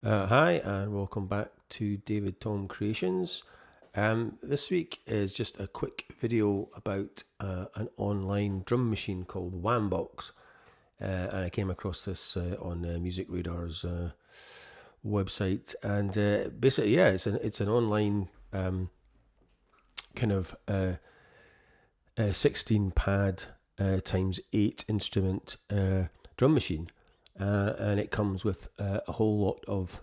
Hi and welcome back to David Tom Creations. This week is just a quick video about an online drum machine called Wambox, and I came across this on Music Radar's website. And basically, yeah, it's an online kind of 16 pad times 8 instrument drum machine. And it comes with a whole lot of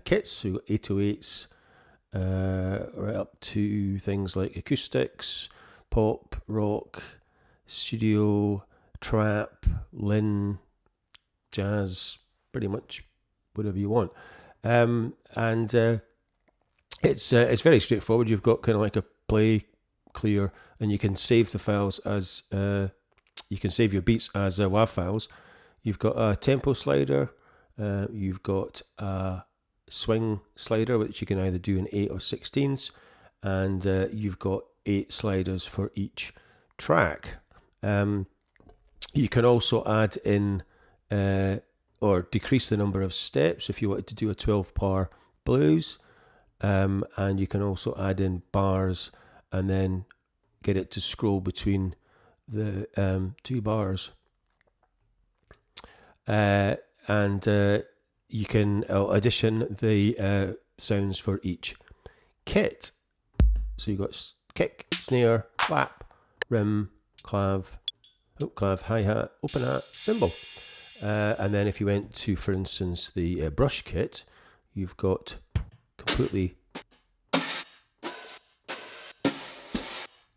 kits, so 808s, right up to things like acoustics, pop, rock, studio, trap, lin, jazz, pretty much whatever you want. And it's very straightforward. You've got kind of like a play, clear, and you can save the files as you can save your beats as WAV files. You've got a tempo slider, you've got a swing slider, which you can either do in 8 or 16s, and you've got 8 sliders for each track. You can also add in or decrease the number of steps if you wanted to do a 12-bar blues, and you can also add in bars and then get it to scroll between the 2 bars. And you can addition the sounds for each kit. So you've got kick, snare, clap, rim, clav, hook clav, hi-hat, open hat, cymbal. And then if you went to, for instance, the brush kit, you've got completely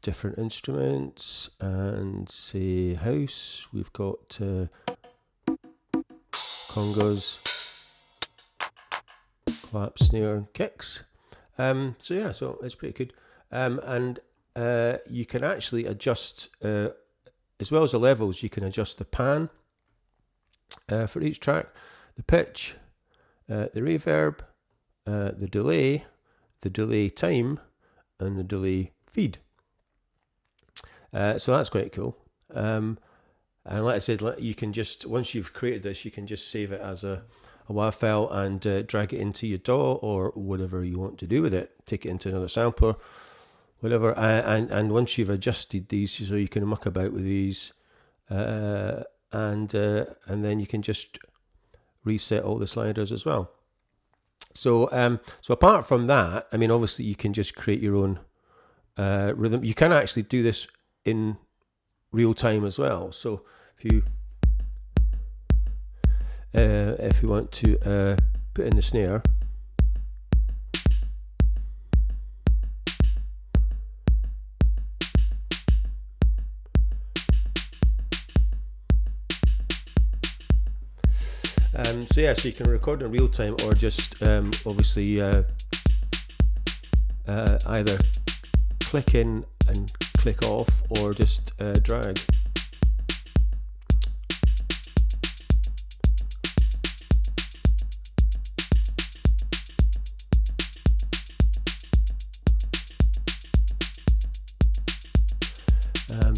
different instruments. And say house, we've got congos, clap, snare, and kicks. So it's pretty good. And you can actually adjust, as well as the levels, you can adjust the pan for each track, the pitch, the reverb, the delay time, and the delay feed. So that's quite cool. And like I said, you can just, once you've created this, you can just save it as a WAV file and drag it into your DAW or whatever you want to do with it. Take it into another sampler, whatever. And once you've adjusted these, so you can muck about with these, and then you can just reset all the sliders as well. So apart from that, I mean, obviously you can just create your own rhythm. You can actually do this in real time as well. So if you want to put in the snare, so you can record in real time, or just obviously either click in and click off, or just drag.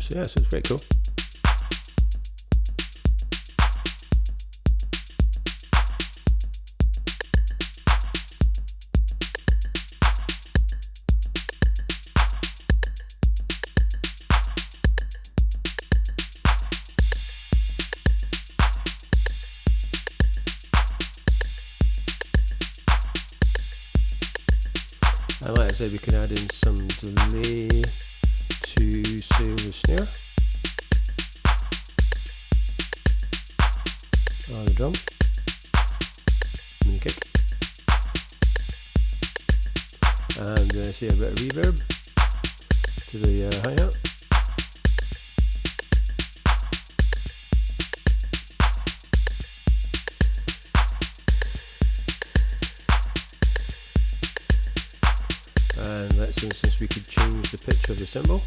So it's very cool. And like I said, we can add in some delay to, say, the snare, or the drum, and the kick, and say a bit of reverb to the hi-hat. And let's, for instance, we could change the pitch of the cymbal.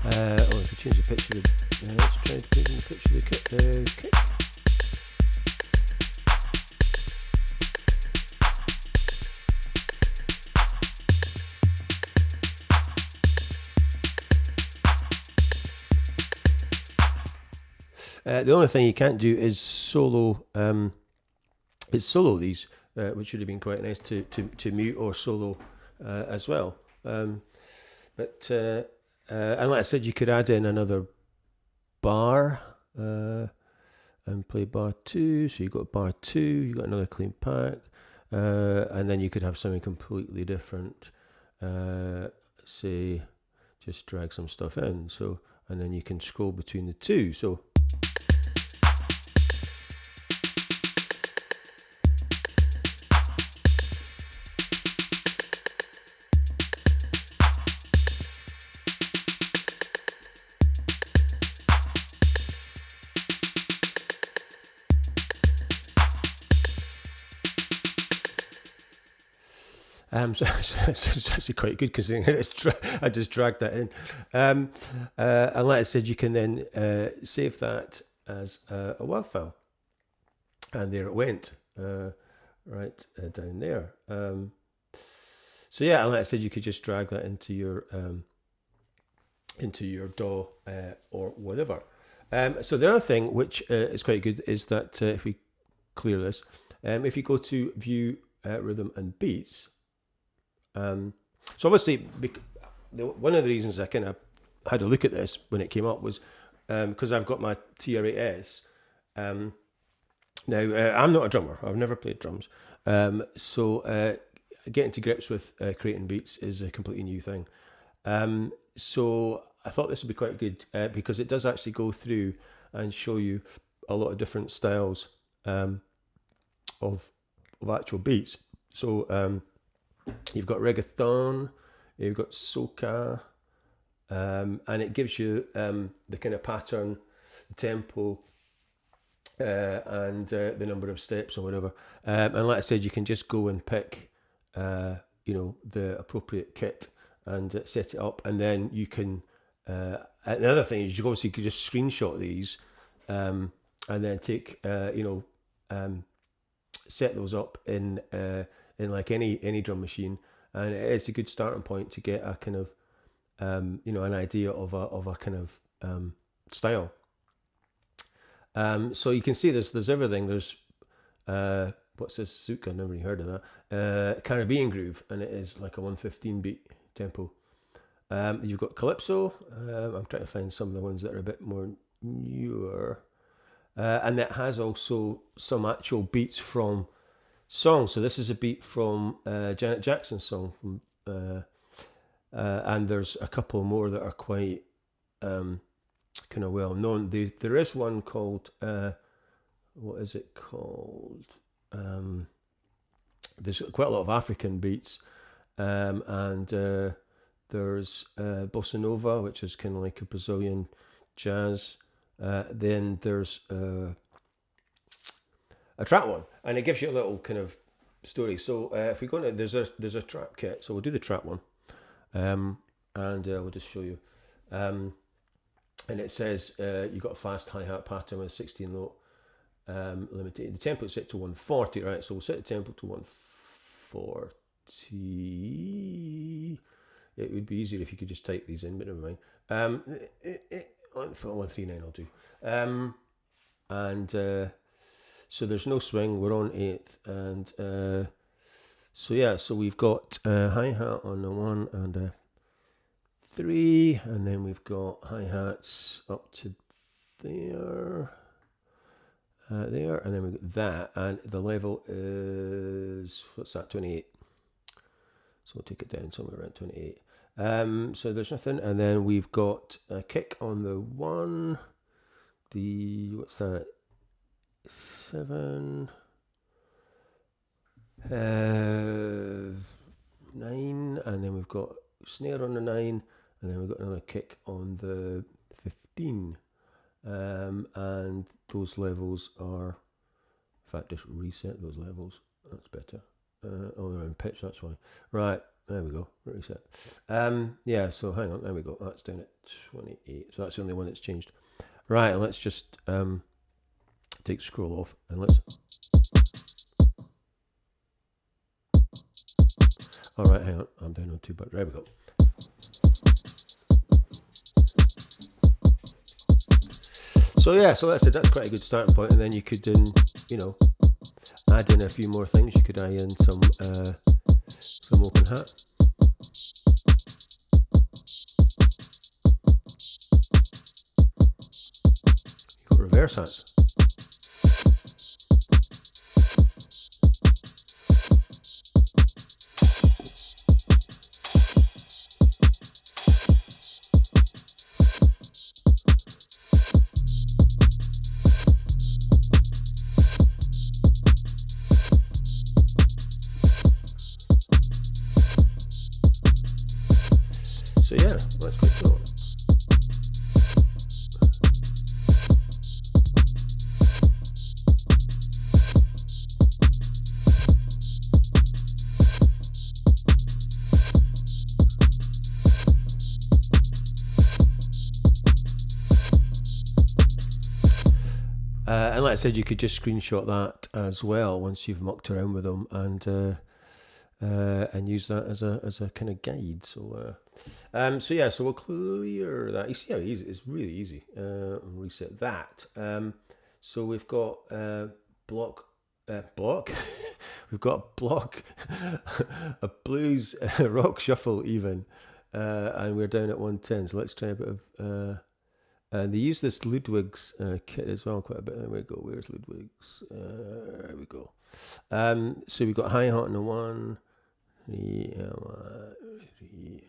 Or if we change the pitch of the, let's try to change the pitch of the kick. The only thing you can't do is solo. These, which would have been quite nice to mute or solo as well. But and like I said, you could add in another bar and play bar 2. So you've got bar 2, you've got another clean pack, and then you could have something completely different. Say, just drag some stuff in. So, and then you can scroll between the two. So. So it's actually quite good because I just dragged that in. And like I said, you can then save that as a WAV file. And there it went, right down there. So yeah, and like I said, you could just drag that into your DAW or whatever. So the other thing, which is quite good, is that if we clear this, if you go to View, Rhythm and Beats, so obviously, one of the reasons I kind of had a look at this when it came up was because I've got my TR-8S. Now, I'm not a drummer. I've never played drums. So getting to grips with creating beats is a completely new thing. So I thought this would be quite good because it does actually go through and show you a lot of different styles of actual beats. So you've got reggaeton, you've got soca, and it gives you the kind of pattern, the tempo, and the number of steps or whatever. And like I said, you can just go and pick, the appropriate kit and set it up, and then you can. Another thing is you obviously could just screenshot these, and then take, set those up in like any drum machine, and it's a good starting point to get a kind of an idea of a kind of style. So you can see there's everything. There's what's this souk? I've never really heard of that. Caribbean groove, and it is like a 115 beat tempo. You've got calypso. I'm trying to find some of the ones that are a bit more newer, and that has also some actual beats from songs. So this is a beat from Janet Jackson's song, from, and there's a couple more that are quite kind of well known. There is one called what is it called? There's quite a lot of African beats, and there's bossa nova, which is kind of like a Brazilian jazz. Then there's a trap one, and it gives you a little kind of story. So if we go into, there's a trap kit, so we'll do the trap one, and we'll just show you. And it says you've got a fast hi-hat pattern with 16 note limited. The tempo is set to 140, right? So we'll set the tempo to 140. It would be easier if you could just type these in, but never mind. 139 I'll do. So there's no swing, we're on 8th, and so we've got hi-hat on the 1 and a 3, and then we've got hi-hats up to there, and then we've got that, and the level is, what's that, 28, so we'll take it down somewhere around 28. So there's nothing, and then we've got a kick on the 1, what's that, 7, 9, and then we've got snare on the 9, and then we've got another kick on the 15, and those levels are, in fact, just reset those levels, that's better. They're in pitch, that's why. Right, there we go, reset. So hang on, there we go, that's down at 28, so that's the only one that's changed. Right, and let's just take the scroll off, and let's. All right, hang on, I'm down on 2 buttons. There we go. So yeah, so that's it. That's quite a good starting point, and then you could, you know, add in a few more things. You could add in some open hat. You've got reverse hats. So yeah, that's quite cool. And like I said, you could just screenshot that as well once you've mucked around with them, and use that as a kind of guide. So yeah, so we'll clear that. You see how easy it's really easy. Reset that. So we've got block. We've got block, a blues rock shuffle even, and we're down at 110. So let's try a bit of. They use this Ludwig's kit as well quite a bit. There we go. Where's Ludwig's? There we go. So we've got hi-hat on the 1, 3, 3.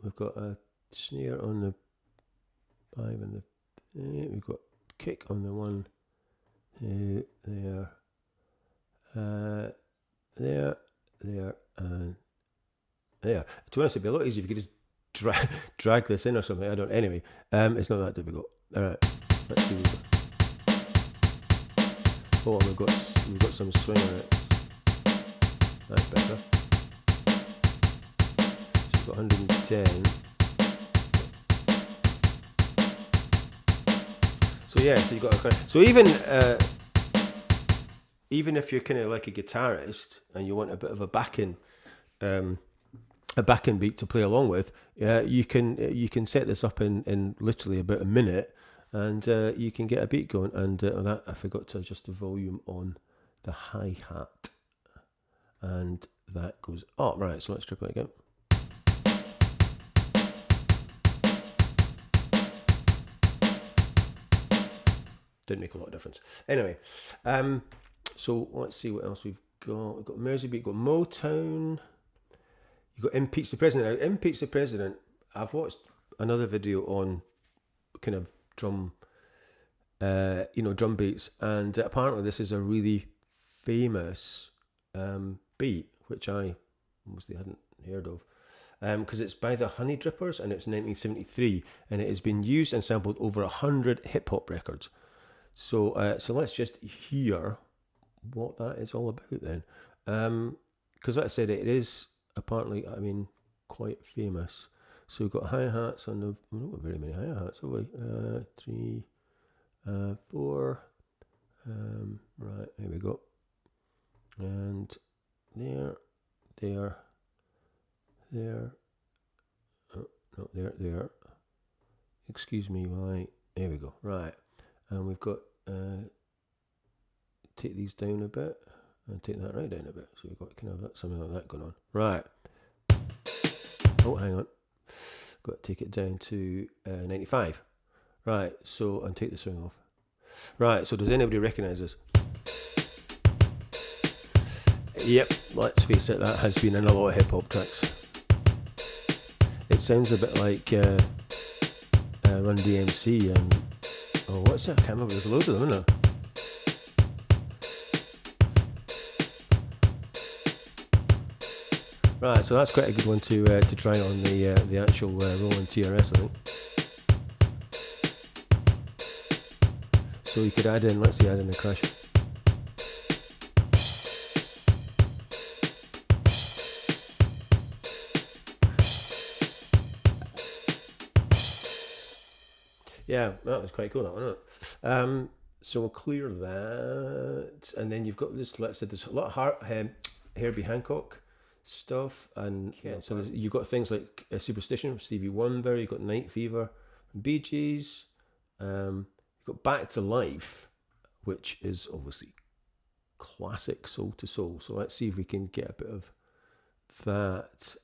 We've got a snare on the 5 and the 8. We've got kick on the 1. There. There, and there. To be honest, it'd be a lot easier if you could just drag this in or something. I don't. Anyway, it's not that difficult. All right, let's see. Oh, we've got some swing on it. That's better. So we've got 110. So yeah, so you got a, so even if you're kind of like a guitarist and you want a bit of a backing beat to play along with, you can set this up in literally about a minute, and you can get a beat going. And that I forgot to adjust the volume on the hi-hat, and that goes up. Right, so let's triple it again. Didn't make a lot of difference. Anyway, so let's see what else we've got. We've got Merseybeat, we've got Motown. You've got Impeach the President. Now, Impeach the President, I've watched another video on kind of drum beats, and apparently this is a really famous beat, which I mostly hadn't heard of, because it's by the Honey Drippers, and it's 1973, and it has been used and sampled over 100 hip-hop records. So let's just hear what that is all about then, because like I said, it is apparently, I mean, quite famous. So we've got hi-hats on the, we don't have very many hi-hats, have we? 3, 4, right, here we go. And there, oh, no, there. Excuse me, why? There we go, right. And we've got, take these down a bit, and take that right down a bit. So we've got kind of something like that going on. Right. Oh, hang on. Got to take it down to 95. Right, so, and take the swing off. Right, so does anybody recognise this? Yep, let's face it, that has been in a lot of hip-hop tracks. It sounds a bit like Run DMC and, oh, what's that? I can't remember, there's loads of them, isn't there? Right, so that's quite a good one to try on the actual Roland TRS, I think. So you could add in, let's see, add in a crash. Yeah, that was quite cool, that one, wasn't it? So we'll clear that, and then you've got this, let's say, there's a lot of Herbie Hancock stuff, and so you've got things like Superstition, Stevie Wonder. You've got Night Fever, Bee Gees. You've got Back to Life, which is obviously classic soul to soul. So let's see if we can get a bit of that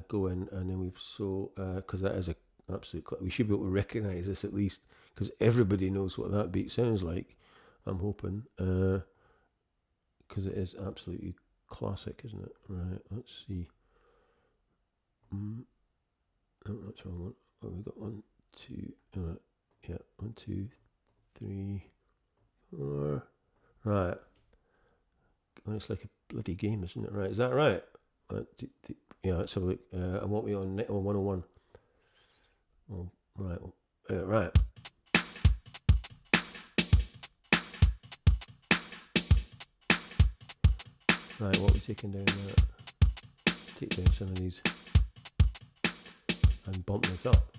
going, and then we've because that is a absolute. We should be able to recognise this at least, because everybody knows what that beat sounds like. I'm hoping, because it is absolutely classic, isn't it? Right, let's see. Oh, that's the wrong one. Oh, we got 1, 2. Yeah, 1, 2, 3, 4. Right. Oh, it's like a bloody game, isn't it? Right, is that right? Yeah, let's have a look. And what we on 101? Oh, right. Right. Right, what are we taking down there? Take down some of these and bump this up.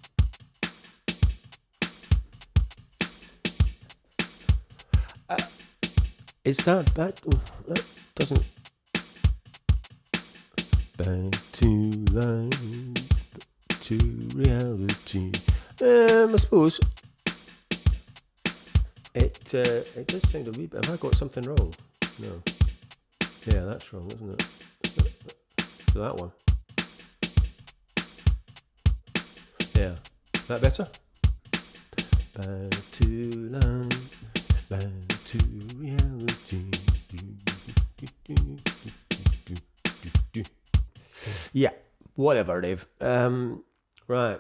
Is that doesn't. Back to life, to reality. I suppose it does sound a wee bit. Have I got something wrong? No. Yeah, that's wrong, isn't it? So that one. Yeah. Is that better? Back to life, back to reality. Yeah, whatever, Dave. Right.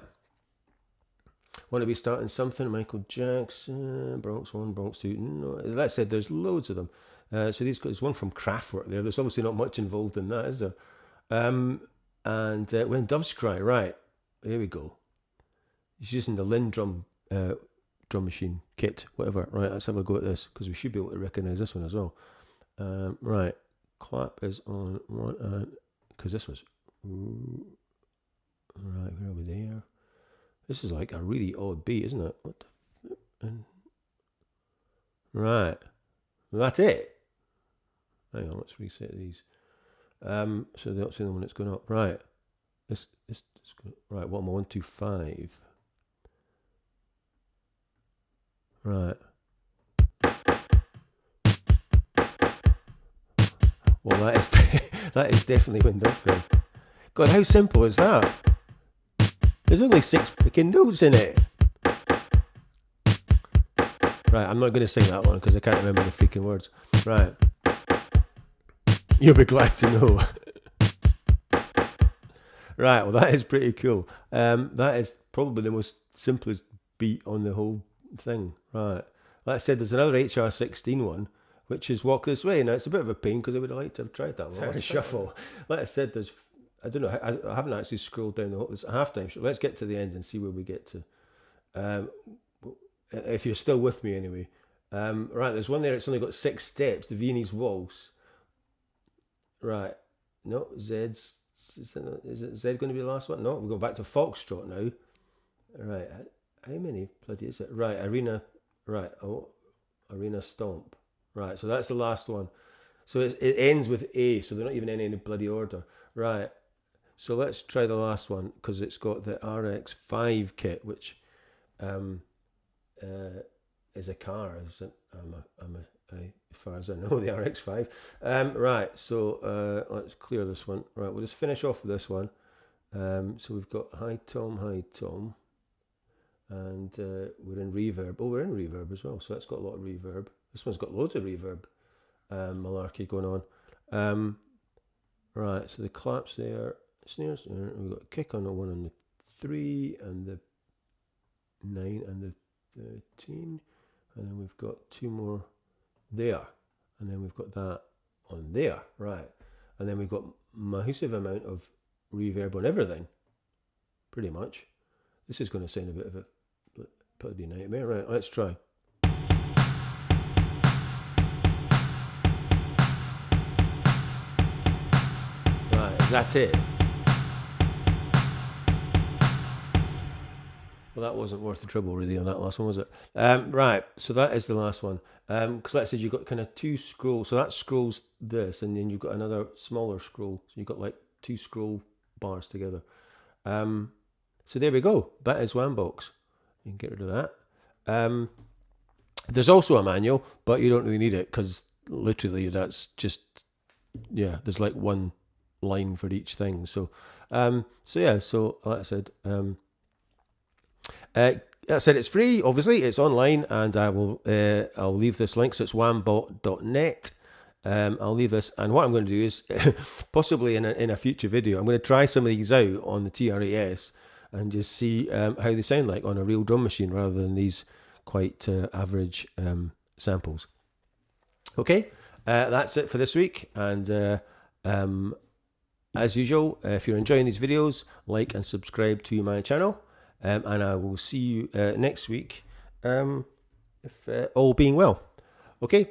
Want to be starting something? Michael Jackson, Bronx 1, Bronx 2. No, that said, there's loads of them. So there's one from Kraftwerk there. There's obviously not much involved in that, is there? And When Doves Cry, right. Here we go. He's using the Lynn drum machine kit, whatever. Right, let's have a go at this, because we should be able to recognise this one as well. Right, clap is on one, because this was... Right, where are we there? This is like a really odd beat, isn't it? What the... Right. That's it. Hang on, let's reset these. So that's the one that's going up. Right. This right, what am I, 125? Right. Well, that is definitely When Doves Cry. God, how simple is that? There's only 6 freaking notes in it. Right, I'm not going to sing that one because I can't remember the freaking words. Right. You'll be glad to know. Right, well, that is pretty cool. That is probably the most simplest beat on the whole thing. Right. Like I said, there's another HR16 one, which is Walk This Way. Now, it's a bit of a pain because I would have liked to have tried that one. Let's shuffle. Like I said, I don't know, I haven't actually scrolled down the whole, it's a halftime show. Let's get to the end and see where we get to. If you're still with me anyway. Right, there's one there, it's only got 6 steps, the Viennese Waltz. Right, no, is it Z going to be the last one? No, we're going back to Foxtrot now. Right, how many bloody is it? Right, Arena Stomp. Right, so that's the last one. So it ends with A, so they're not even in any bloody order. Right, so let's try the last one, because it's got the RX-5 kit, which is a car. As far as I know, the RX-5. Right, so let's clear this one. Right, we'll just finish off with this one. So we've got High Tom, and we're in reverb. Oh, we're in reverb as well, so that's got a lot of reverb. This one's got loads of reverb malarkey going on. Right, so the claps there, snares there. We've got a kick on the 1 and the 3, and the 9 and the 13, and then we've got 2 more there, and then we've got that on there, right, and then we've got massive amount of reverb on everything, pretty much. This is going to sound a bit of a bloody nightmare. Right, let's try. Right, that's it. Well, that wasn't worth the trouble really on that last one, was it? Right, so that is the last one. Because like I said, you've got kind of 2 scrolls. So that scrolls this, and then you've got another smaller scroll. So you've got like two scroll bars together. So there we go. That is Wambox. You can get rid of that. There's also a manual, but you don't really need it because literally that's just, yeah, there's like one line for each thing. So yeah, so like I said, it's free, obviously, it's online, and I'll leave this link, so it's wambot.net. I'll leave this, and what I'm going to do is possibly in a future video, I'm going to try some of these out on the TRAS and just see how they sound like on a real drum machine rather than these quite average samples. Okay, that's it for this week, and as usual, if you're enjoying these videos, like and subscribe to my channel, and I will see you next week, if all being well. Okay,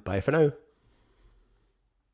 bye for now.